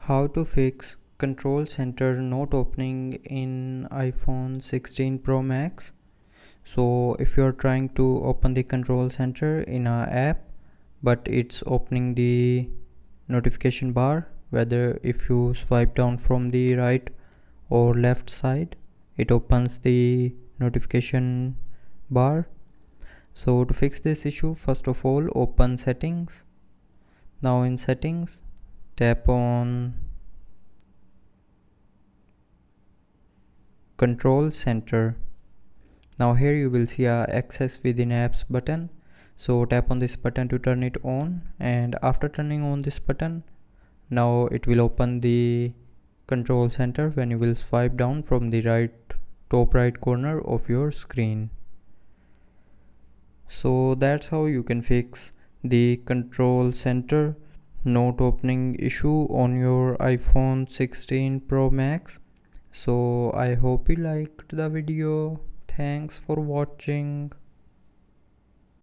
How to fix control center not opening in iPhone 16 Pro Max. So if you're trying to open the control center in a app but it's opening the notification bar, whether if you swipe down from the right or left side, it opens the notification bar. So to fix this issue, first of all open settings. Now in settings, tap on control center. Now here you will see a access within apps button. So tap on this button to turn it on, and after turning on this button, now it will open the control center when you will swipe down from the top right corner of your screen. So that's how you can fix the control center not opening issue on your iPhone 16 Pro Max. So I hope you liked the video. Thanks for watching.